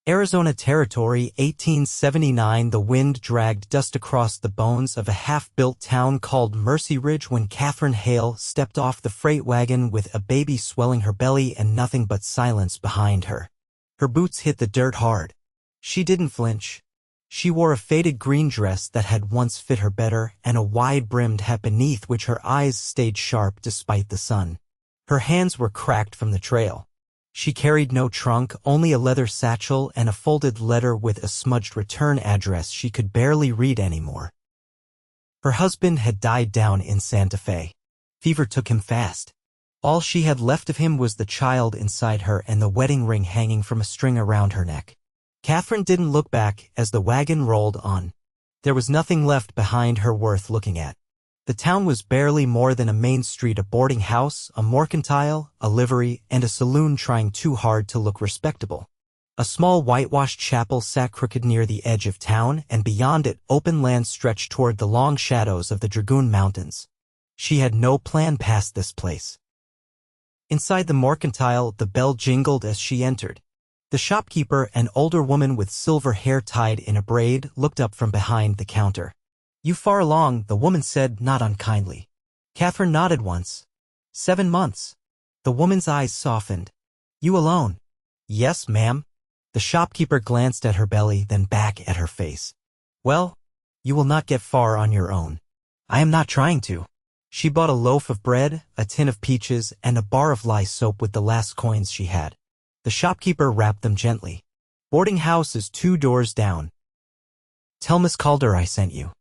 Arizona Territory, 1879. The wind dragged dust across the bones of a half-built town called Mercy Ridge when Katherine Hale stepped off the freight wagon with a baby swelling her belly and nothing but silence behind her. Her boots hit the dirt hard. She didn't flinch. She wore a faded green dress that had once fit her better and a wide-brimmed hat beneath which her eyes stayed sharp despite the sun. Her hands were cracked from the trail. She carried no trunk, only a leather satchel and a folded letter with a smudged return address she could barely read anymore. Her husband had died down in Santa Fe. Fever took him fast. All she had left of him was the child inside her and the wedding ring hanging from a string around her neck. Katherine didn't look back as the wagon rolled on. There was nothing left behind her worth looking at. The town was barely more than a main street, a boarding house, a mercantile, a livery, and a saloon trying too hard to look respectable. A small whitewashed chapel sat crooked near the edge of town, and beyond it, open land stretched toward the long shadows of the Dragoon Mountains. She had no plan past this place. Inside the mercantile, the bell jingled as she entered. The shopkeeper, an older woman with silver hair tied in a braid, looked up from behind the counter. "You far along," the woman said, not unkindly. Katherine nodded once. 7 months. The woman's eyes softened. "You alone?" "Yes, ma'am." The shopkeeper glanced at her belly, then back at her face. "Well, you will not get far on your own." "I am not trying to." She bought a loaf of bread, a tin of peaches, and a bar of lye soap with the last coins she had. The shopkeeper wrapped them gently. "Boarding house is 2 doors down. Tell Miss Calder I sent you.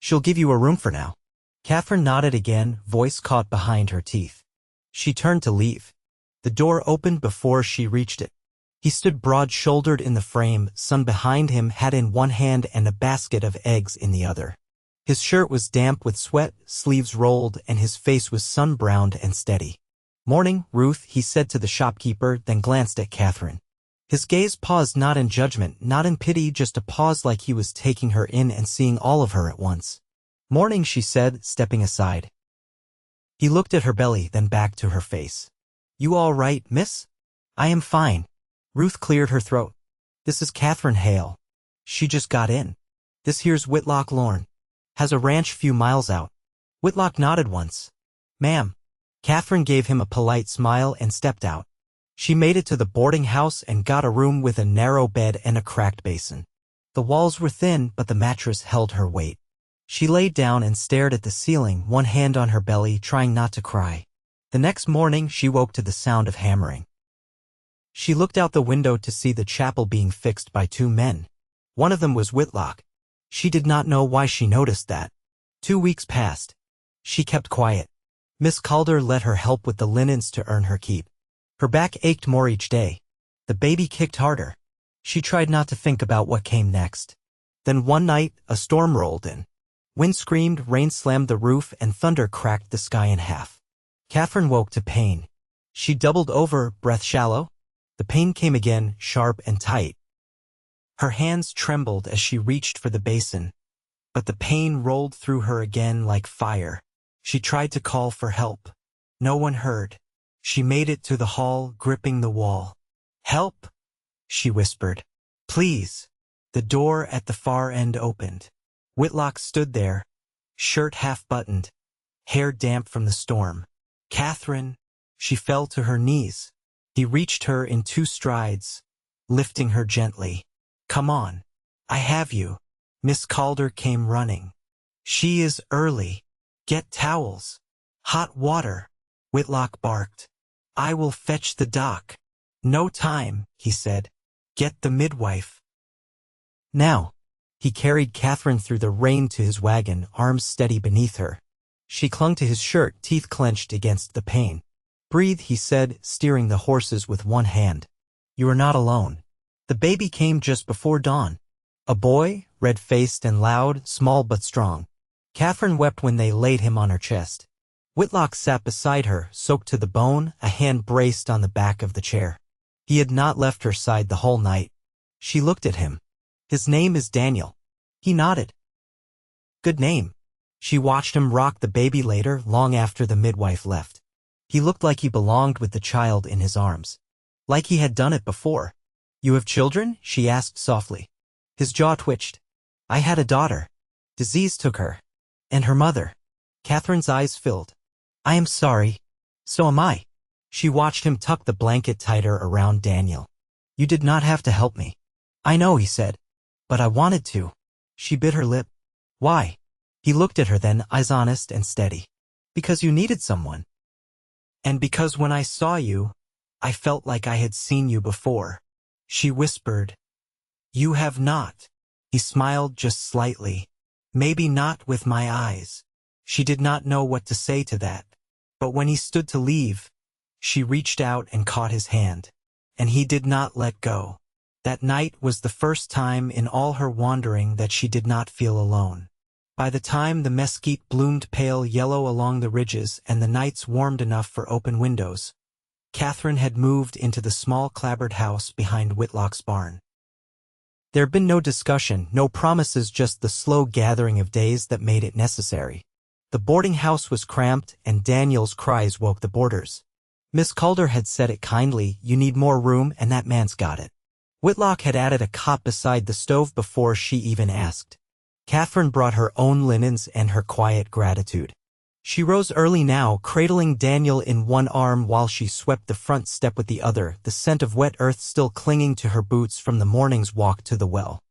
She'll give you a room for now." Katherine nodded again, voice caught behind her teeth. She turned to leave. The door opened before she reached it. He stood broad-shouldered in the frame, son behind him, hat in one hand and a basket of eggs in the other. His shirt was damp with sweat, sleeves rolled, and his face was sun-browned and steady. "Morning, Ruth," he said to the shopkeeper, then glanced at Katherine. His gaze paused, not in judgment, not in pity, just a pause like he was taking her in and seeing all of her at once. "Morning," she said, stepping aside. He looked at her belly, then back to her face. "You all right, miss?" "I am fine." Ruth cleared her throat. "This is Katherine Hale. She just got in. This here's Whitlock Lorne. Has a ranch few miles out." Whitlock nodded once. "Ma'am." Katherine gave him a polite smile and stepped out. She made it to the boarding house and got a room with a narrow bed and a cracked basin. The walls were thin, but the mattress held her weight. She laid down and stared at the ceiling, one hand on her belly, trying not to cry. The next morning, she woke to the sound of hammering. She looked out the window to see the chapel being fixed by 2 men. One of them was Whitlock. She did not know why she noticed that. 2 weeks passed. She kept quiet. Miss Calder let her help with the linens to earn her keep. Her back ached more each day. The baby kicked harder. She tried not to think about what came next. Then one night, a storm rolled in. Wind screamed, rain slammed the roof, and thunder cracked the sky in half. Katherine woke to pain. She doubled over, breath shallow. The pain came again, sharp and tight. Her hands trembled as she reached for the basin. But the pain rolled through her again like fire. She tried to call for help. No one heard. She made it to the hall, gripping the wall. "Help," she whispered. "Please." The door at the far end opened. Whitlock stood there, shirt half-buttoned, hair damp from the storm. "Katherine." She fell to her knees. He reached her in 2 strides, lifting her gently. "Come on. I have you." Miss Calder came running. "She is early. Get towels. Hot water." Whitlock barked. "I will fetch the doc." "No time," he said. "Get the midwife." Now. He carried Katherine through the rain to his wagon, arms steady beneath her. She clung to his shirt, teeth clenched against the pain. "Breathe," he said, steering the horses with one hand. "You are not alone." The baby came just before dawn. A boy, red-faced and loud, small but strong. Katherine wept when they laid him on her chest. Whitlock sat beside her, soaked to the bone, a hand braced on the back of the chair. He had not left her side the whole night. She looked at him. "His name is Daniel." He nodded. "Good name." She watched him rock the baby later, long after the midwife left. He looked like he belonged with the child in his arms. Like he had done it before. You have children? She asked softly. His jaw twitched. I had a daughter. Disease took her. And her mother. Catherine's eyes filled. I am sorry. So am I. She watched him tuck the blanket tighter around Daniel. You did not have to help me. I know, he said. But I wanted to. She bit her lip. Why? He looked at her then, eyes honest and steady. Because you needed someone. And because when I saw you, I felt like I had seen you before. She whispered. You have not. He smiled just slightly. Maybe not with my eyes. She did not know what to say to that. But when he stood to leave, she reached out and caught his hand. And he did not let go. That night was the first time in all her wandering that she did not feel alone. By the time the mesquite bloomed pale yellow along the ridges and the nights warmed enough for open windows, Katherine had moved into the small clapboard house behind Whitlock's barn. There had been no discussion, no promises, just the slow gathering of days that made it necessary. The boarding house was cramped, and Daniel's cries woke the boarders. Miss Calder had said it kindly, you need more room, and that man's got it. Whitlock had added a cot beside the stove before she even asked. Katherine brought her own linens and her quiet gratitude. She rose early now, cradling Daniel in one arm while she swept the front step with the other, the scent of wet earth still clinging to her boots from the morning's walk to the well.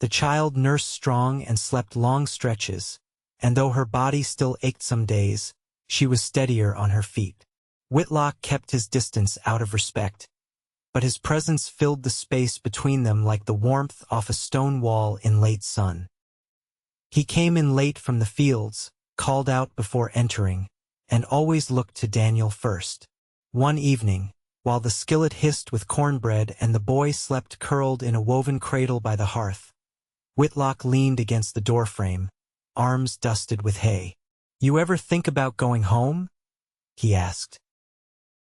The child nursed strong and slept long stretches, and though her body still ached some days, she was steadier on her feet. Whitlock kept his distance out of respect, but his presence filled the space between them like the warmth off a stone wall in late sun. He came in late from the fields, called out before entering, and always looked to Daniel first. One evening, while the skillet hissed with cornbread and the boy slept curled in a woven cradle by the hearth, Whitlock leaned against the doorframe, arms dusted with hay. You ever think about going home? He asked.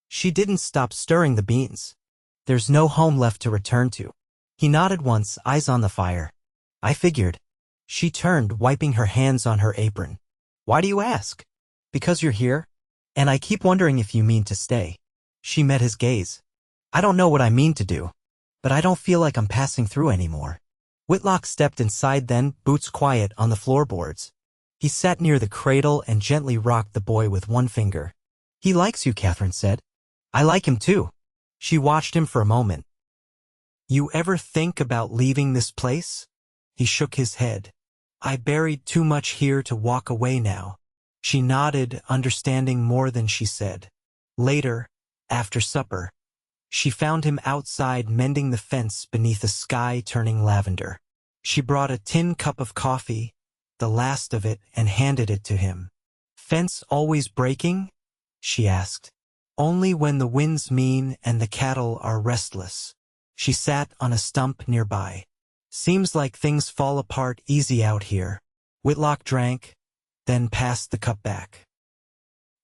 She didn't stop stirring the beans. There's no home left to return to. He nodded once, eyes on the fire. I figured. She turned, wiping her hands on her apron. Why do you ask? Because you're here? And I keep wondering if you mean to stay. She met his gaze. I don't know what I mean to do, but I don't feel like I'm passing through anymore. Whitlock stepped inside then, boots quiet on the floorboards. He sat near the cradle and gently rocked the boy with one finger. He likes you, Katherine said. I like him too. She watched him for a moment. You ever think about leaving this place? He shook his head. I buried too much here to walk away now. She nodded, understanding more than she said. Later, after supper, she found him outside mending the fence beneath a sky turning lavender. She brought a tin cup of coffee, the last of it, and handed it to him. Fence always breaking? She asked. Only when the wind's mean and the cattle are restless. She sat on a stump nearby. Seems like things fall apart easy out here. Whitlock drank, then passed the cup back.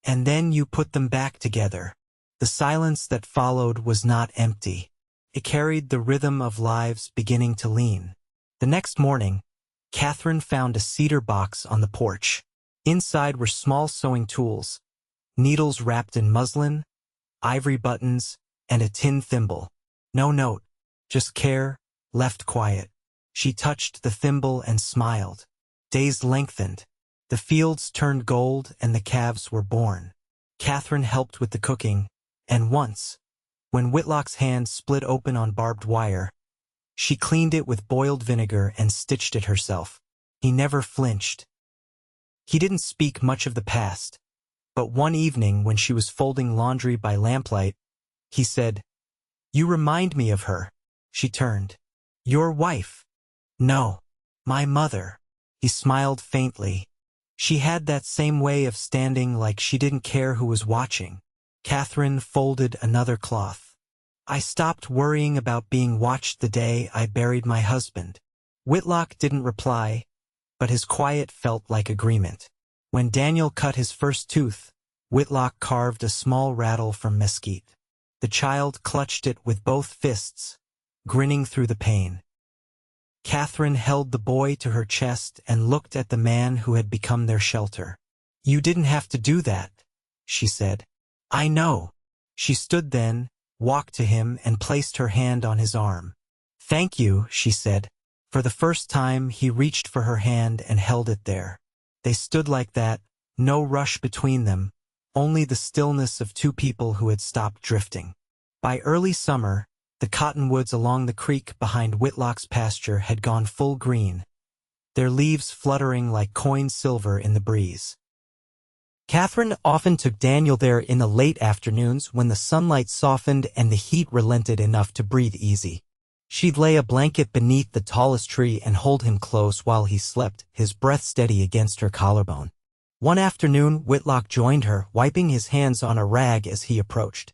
And then you put them back together. The silence that followed was not empty. It carried the rhythm of lives beginning to lean. The next morning, Katherine found a cedar box on the porch. Inside were small sewing tools, needles wrapped in muslin, ivory buttons, and a tin thimble. No note, just care, left quiet. She touched the thimble and smiled. Days lengthened. The fields turned gold and the calves were born. Katherine helped with the cooking, and once, when Whitlock's hand split open on barbed wire, she cleaned it with boiled vinegar and stitched it herself. He never flinched. He didn't speak much of the past, but one evening when she was folding laundry by lamplight, he said, You remind me of her. She turned. Your wife. No, my mother. He smiled faintly. She had that same way of standing like she didn't care who was watching. Katherine folded another cloth. I stopped worrying about being watched the day I buried my husband. Whitlock didn't reply, but his quiet felt like agreement. When Daniel cut his first tooth, Whitlock carved a small rattle from mesquite. The child clutched it with both fists, grinning through the pain. Katherine held the boy to her chest and looked at the man who had become their shelter. You didn't have to do that, she said. I know. She stood then, walked to him and placed her hand on his arm. "Thank you," she said. For the first time, he reached for her hand and held it there. They stood like that, no rush between them, only the stillness of two people who had stopped drifting. By early summer, the cottonwoods along the creek behind Whitlock's pasture had gone full green, their leaves fluttering like coined silver in the breeze. Katherine often took Daniel there in the late afternoons when the sunlight softened and the heat relented enough to breathe easy. She'd lay a blanket beneath the tallest tree and hold him close while he slept, his breath steady against her collarbone. One afternoon, Whitlock joined her, wiping his hands on a rag as he approached.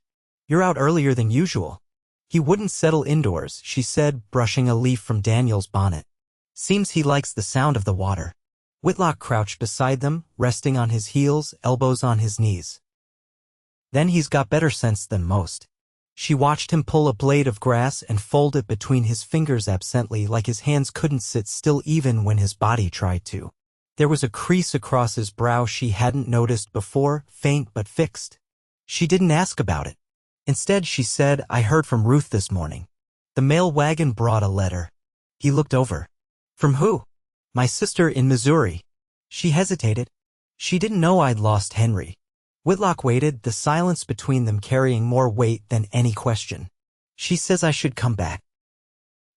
"You're out earlier than usual." "He wouldn't settle indoors," she said, brushing a leaf from Daniel's bonnet. "Seems he likes the sound of the water." Whitlock crouched beside them, resting on his heels, elbows on his knees. "Then he's got better sense than most." She watched him pull a blade of grass and fold it between his fingers absently, like his hands couldn't sit still even when his body tried to. There was a crease across his brow she hadn't noticed before, faint but fixed. She didn't ask about it. Instead, she said, "I heard from Ruth this morning. The mail wagon brought a letter." He looked over. "From who?" "My sister in Missouri." She hesitated. She didn't know I'd lost Henry. Whitlock waited, the silence between them carrying more weight than any question. "She says I should come back.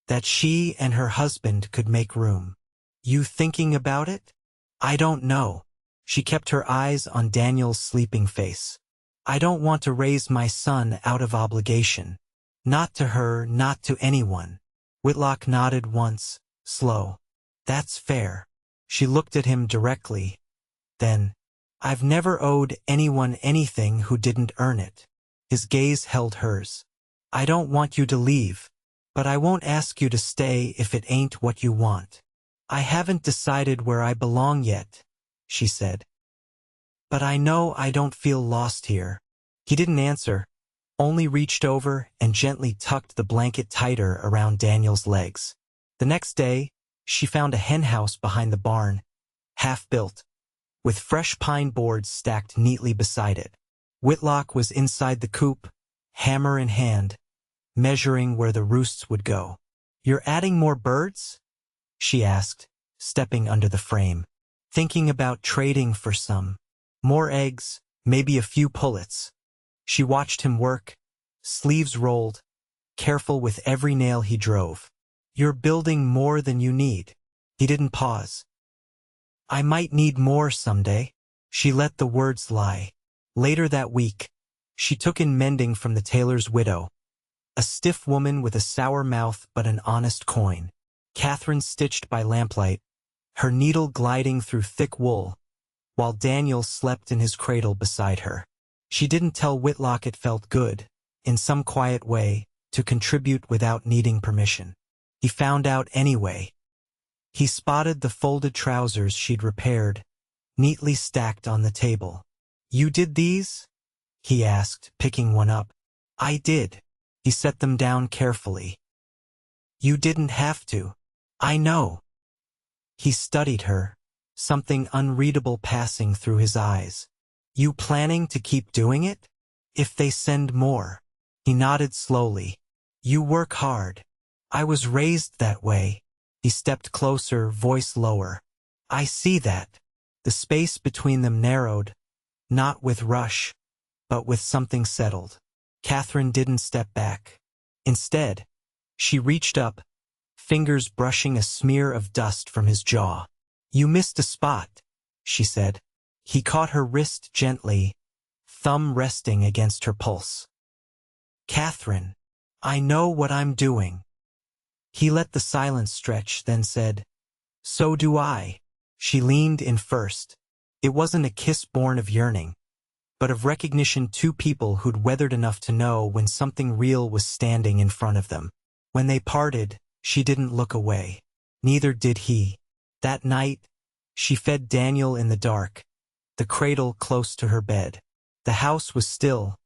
That she and her husband could make room." "You thinking about it?" "I don't know." She kept her eyes on Daniel's sleeping face. "I don't want to raise my son out of obligation. Not to her, not to anyone." Whitlock nodded once, slow. "That's fair." She looked at him directly. Then, "I've never owed anyone anything who didn't earn it." His gaze held hers. "I don't want you to leave, but I won't ask you to stay if it ain't what you want." "I haven't decided where I belong yet," she said. "But I know I don't feel lost here." He didn't answer, only reached over and gently tucked the blanket tighter around Daniel's legs. The next day, she found a hen house behind the barn, half-built, with fresh pine boards stacked neatly beside it. Whitlock was inside the coop, hammer in hand, measuring where the roosts would go. "You're adding more birds?" she asked, stepping under the frame. "Thinking about trading for some. More eggs, maybe a few pullets." She watched him work, sleeves rolled, careful with every nail he drove. "You're building more than you need." He didn't pause. "I might need more someday." She let the words lie. Later that week, she took in mending from the tailor's widow, a stiff woman with a sour mouth but an honest coin. Katherine stitched by lamplight, her needle gliding through thick wool, while Daniel slept in his cradle beside her. She didn't tell Whitlock it felt good, in some quiet way, to contribute without needing permission. He found out anyway. He spotted the folded trousers she'd repaired, neatly stacked on the table. "You did these?" he asked, picking one up. "I did." He set them down carefully. "You didn't have to." "I know." He studied her, something unreadable passing through his eyes. "You planning to keep doing it? If they send more?" He nodded slowly. "You work hard. I was raised that way." He stepped closer, voice lower. "I see that." The space between them narrowed, not with rush, but with something settled. Katherine didn't step back. Instead, she reached up, fingers brushing a smear of dust from his jaw. "You missed a spot," she said. He caught her wrist gently, thumb resting against her pulse. "Katherine, I know what I'm doing." He let the silence stretch, then said, "So do I." She leaned in first. It wasn't a kiss born of yearning, but of recognition, two people who'd weathered enough to know when something real was standing in front of them. When they parted, she didn't look away. Neither did he. That night, she fed Daniel in the dark, the cradle close to her bed. The house was still,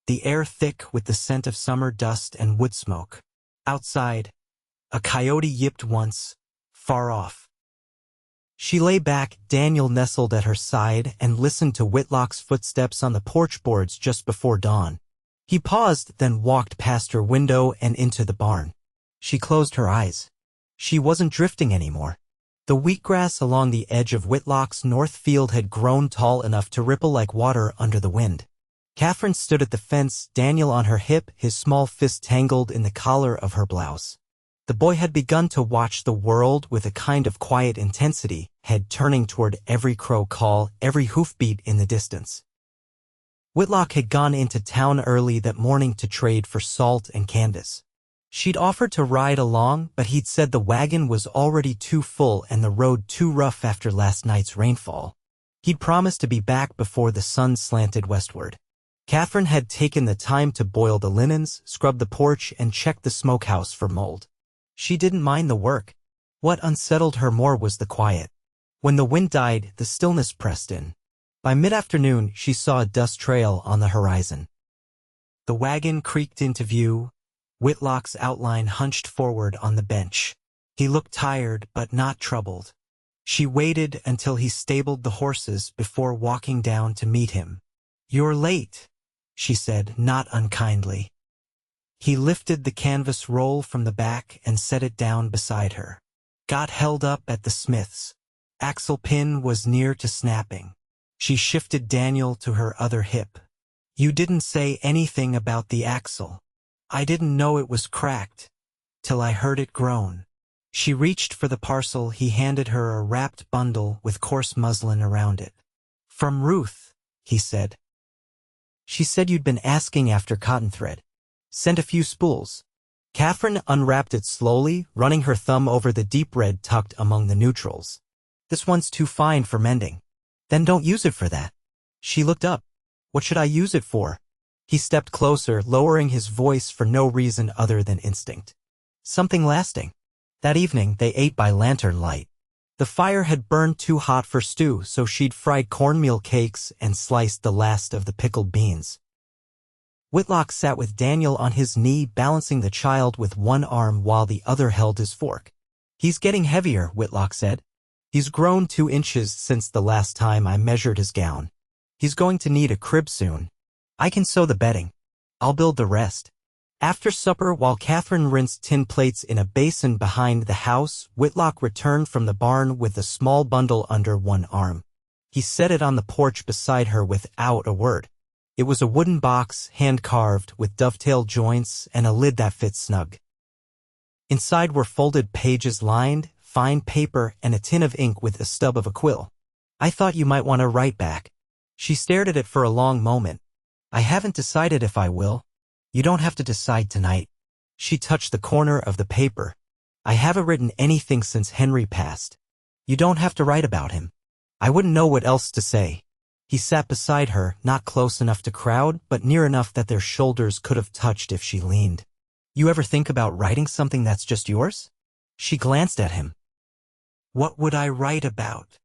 the air thick with the scent of summer dust and wood smoke. Outside, a coyote yipped once, far off. She lay back, Daniel nestled at her side, and listened to Whitlock's footsteps on the porch boards just before dawn. He paused, then walked past her window and into the barn. She closed her eyes. She wasn't drifting anymore. The wheatgrass along the edge of Whitlock's north field had grown tall enough to ripple like water under the wind. Katherine stood at the fence, Daniel on her hip, his small fist tangled in the collar of her blouse. The boy had begun to watch the world with a kind of quiet intensity, head turning toward every crow call, every hoofbeat in the distance. Whitlock had gone into town early that morning to trade for salt and canvas. She'd offered to ride along, but he'd said the wagon was already too full and the road too rough after last night's rainfall. He'd promised to be back before the sun slanted westward. Katherine had taken the time to boil the linens, scrub the porch, and check the smokehouse for mold. She didn't mind the work. What unsettled her more was the quiet. When the wind died, the stillness pressed in. By mid-afternoon, she saw a dust trail on the horizon. The wagon creaked into view. Whitlock's outline hunched forward on the bench. He looked tired, but not troubled. She waited until he stabled the horses before walking down to meet him. "You're late," she said, not unkindly. He lifted the canvas roll from the back and set it down beside her. "Got held up at the Smiths. Axle pin was near to snapping." She shifted Daniel to her other hip. "You didn't say anything about the axle. I didn't know it was cracked, till I heard it groan." She reached for the parcel. He handed her a wrapped bundle with coarse muslin around it. "From Ruth," he said. "She said you'd been asking after cotton thread. Sent a few spools." Katherine unwrapped it slowly, running her thumb over the deep red tucked among the neutrals. "This one's too fine for mending." "Then don't use it for that." She looked up. "What should I use it for?" He stepped closer, lowering his voice for no reason other than instinct. "Something lasting." That evening, they ate by lantern light. The fire had burned too hot for stew, so she'd fried cornmeal cakes and sliced the last of the pickled beans. Whitlock sat with Daniel on his knee, balancing the child with one arm while the other held his fork. "He's getting heavier," Whitlock said. "He's grown 2 inches since the last time I measured his gown. He's going to need a crib soon. I can sew the bedding. I'll build the rest." After supper, while Katherine rinsed tin plates in a basin behind the house, Whitlock returned from the barn with a small bundle under one arm. He set it on the porch beside her without a word. It was a wooden box, hand-carved, with dovetail joints and a lid that fit snug. Inside were folded pages lined, fine paper, and a tin of ink with a stub of a quill. "I thought you might want to write back." She stared at it for a long moment. "I haven't decided if I will." "You don't have to decide tonight." She touched the corner of the paper. "I haven't written anything since Henry passed. You don't have to write about him. I wouldn't know what else to say." He sat beside her, not close enough to crowd, but near enough that their shoulders could have touched if she leaned. "You ever think about writing something that's just yours?" She glanced at him. "What would I write about?"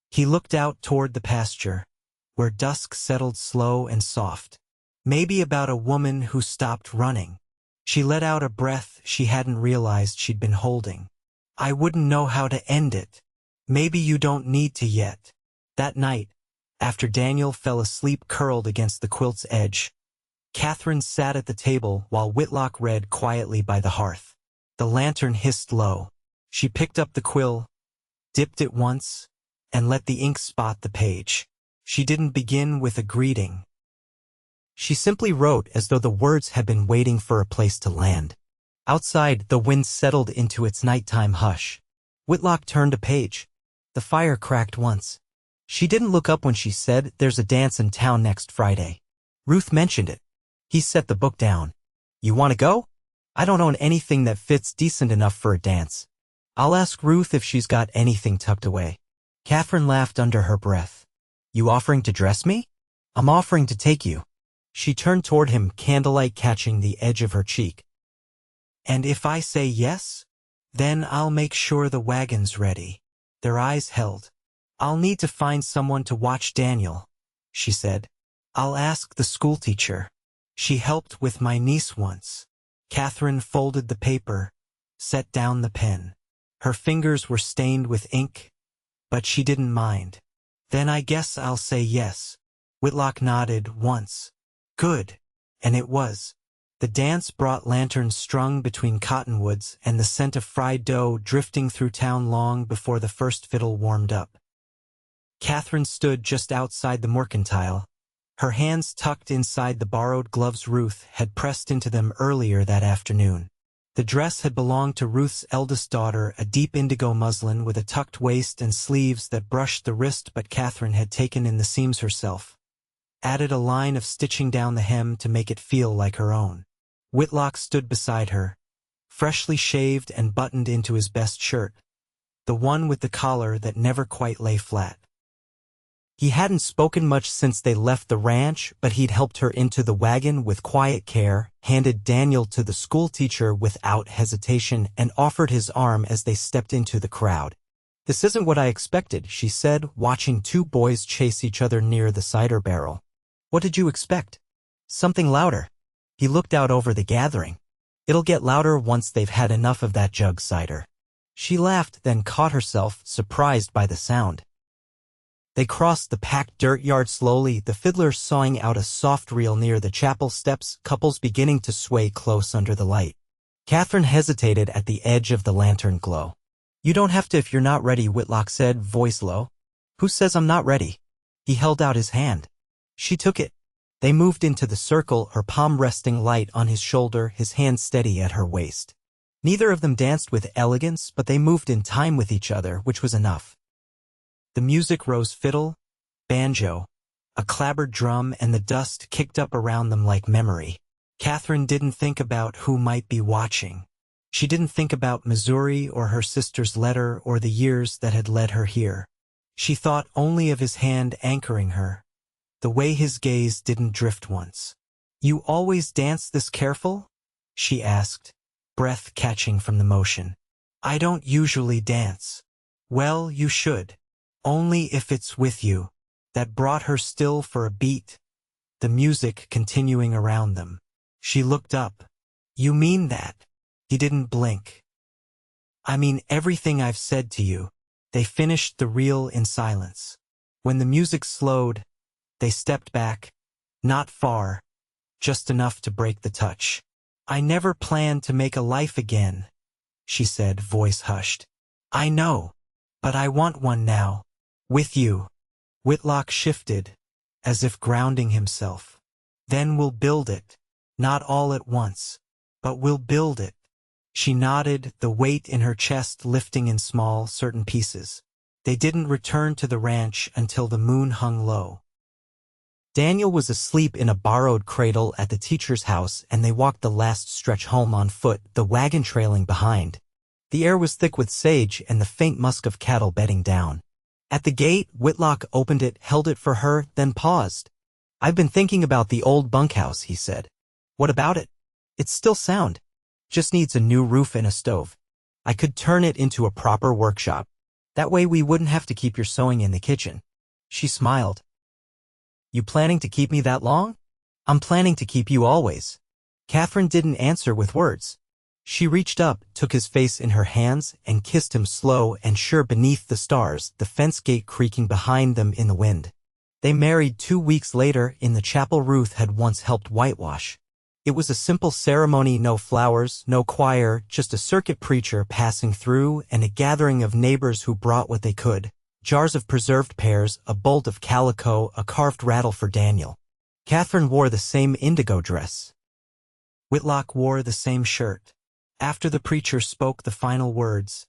He looked out toward the pasture, where dusk settled slow and soft. "Maybe about a woman who stopped running." She let out a breath she hadn't realized she'd been holding. "I wouldn't know how to end it. Maybe you don't need to yet." That night, after Daniel fell asleep curled against the quilt's edge, Katherine sat at the table while Whitlock read quietly by the hearth. The lantern hissed low. She picked up the quill, dipped it once, and let the ink spot the page. She didn't begin with a greeting. She simply wrote as though the words had been waiting for a place to land. Outside, the wind settled into its nighttime hush. Whitlock turned a page. The fire cracked once. She didn't look up when she said, "There's a dance in town next Friday. Ruth mentioned it." He set the book down. "You want to go?" "I don't own anything that fits decent enough for a dance. I'll ask Ruth if she's got anything tucked away." Katherine laughed under her breath. "You offering to dress me?" "I'm offering to take you." She turned toward him, candlelight catching the edge of her cheek. "And if I say yes, then I'll make sure the wagon's ready." Their eyes held. "I'll need to find someone to watch Daniel," she said. "I'll ask the schoolteacher. She helped with my niece once." Katherine folded the paper, set down the pen. Her fingers were stained with ink, but she didn't mind. "Then I guess I'll say yes." Whitlock nodded once. "Good. And it was. The dance brought lanterns strung between cottonwoods and the scent of fried dough drifting through town long before the first fiddle warmed up. Katherine stood just outside the mercantile. Her hands tucked inside the borrowed gloves Ruth had pressed into them earlier that afternoon. The dress had belonged to Ruth's eldest daughter, a deep indigo muslin with a tucked waist and sleeves that brushed the wrist, but Katherine had taken in the seams herself, added a line of stitching down the hem to make it feel like her own. Whitlock stood beside her, freshly shaved and buttoned into his best shirt, the one with the collar that never quite lay flat. He hadn't spoken much since they left the ranch, but he'd helped her into the wagon with quiet care, handed Daniel to the schoolteacher without hesitation, and offered his arm as they stepped into the crowd. "This isn't what I expected," she said, watching two boys chase each other near the cider barrel. "What did you expect?" "Something louder." He looked out over the gathering. "It'll get louder once they've had enough of that jug cider." She laughed, then caught herself, surprised by the sound. They crossed the packed dirt yard slowly, the fiddler sawing out a soft reel near the chapel steps, couples beginning to sway close under the light. Katherine hesitated at the edge of the lantern glow. "You don't have to if you're not ready," Whitlock said, voice low. "Who says I'm not ready?" He held out his hand. She took it. They moved into the circle, her palm resting light on his shoulder, his hand steady at her waist. Neither of them danced with elegance, but they moved in time with each other, which was enough. The music rose: fiddle, banjo, a clabbered drum, and the dust kicked up around them like memory. Katherine didn't think about who might be watching. She didn't think about Missouri or her sister's letter or the years that had led her here. She thought only of his hand anchoring her, the way his gaze didn't drift once. "You always dance this careful?" she asked, breath catching from the motion. "I don't usually dance." "Well, you should. Only if it's with you." That brought her still for a beat, the music continuing around them. She looked up. "You mean that?" He didn't blink. "I mean everything I've said to you." They finished the reel in silence. When the music slowed, they stepped back, not far, just enough to break the touch. "I never planned to make a life again," she said, voice hushed. "I know, but I want one now. With you." Whitlock shifted, as if grounding himself. "Then we'll build it. Not all at once, but we'll build it." She nodded, the weight in her chest lifting in small, certain pieces. They didn't return to the ranch until the moon hung low. Daniel was asleep in a borrowed cradle at the teacher's house, and they walked the last stretch home on foot, the wagon trailing behind. The air was thick with sage and the faint musk of cattle bedding down. At the gate, Whitlock opened it, held it for her, then paused. "I've been thinking about the old bunkhouse," he said. "What about it?" "It's still sound. Just needs a new roof and a stove. I could turn it into a proper workshop. That way we wouldn't have to keep your sewing in the kitchen." She smiled. "You planning to keep me that long?" "I'm planning to keep you always." Katherine didn't answer with words. She reached up, took his face in her hands, and kissed him slow and sure beneath the stars, the fence gate creaking behind them in the wind. They married 2 weeks later in the chapel Ruth had once helped whitewash. It was a simple ceremony, no flowers, no choir, just a circuit preacher passing through and a gathering of neighbors who brought what they could. Jars of preserved pears, a bolt of calico, a carved rattle for Daniel. Katherine wore the same indigo dress. Whitlock wore the same shirt. After the preacher spoke the final words,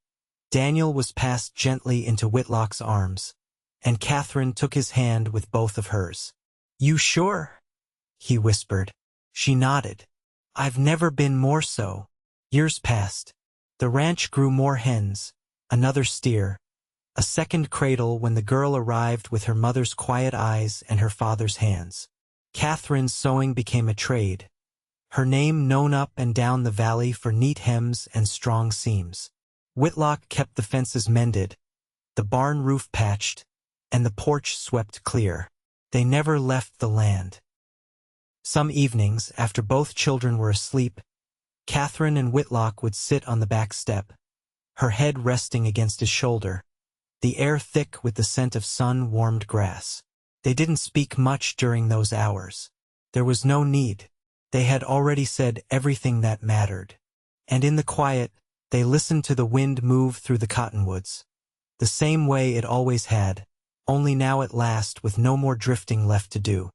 Daniel was passed gently into Whitlock's arms, and Katherine took his hand with both of hers. "You sure?" he whispered. She nodded. "I've never been more so." Years passed. The ranch grew more hens, another steer, a second cradle when the girl arrived with her mother's quiet eyes and her father's hands. Katherine's sewing became a trade, her name known up and down the valley for neat hems and strong seams. Whitlock kept the fences mended, the barn roof patched, and the porch swept clear. They never left the land. Some evenings, after both children were asleep, Katherine and Whitlock would sit on the back step, her head resting against his shoulder, the air thick with the scent of sun-warmed grass. They didn't speak much during those hours. There was no need. They had already said everything that mattered. And in the quiet, they listened to the wind move through the cottonwoods. The same way it always had, only now at last with no more drifting left to do.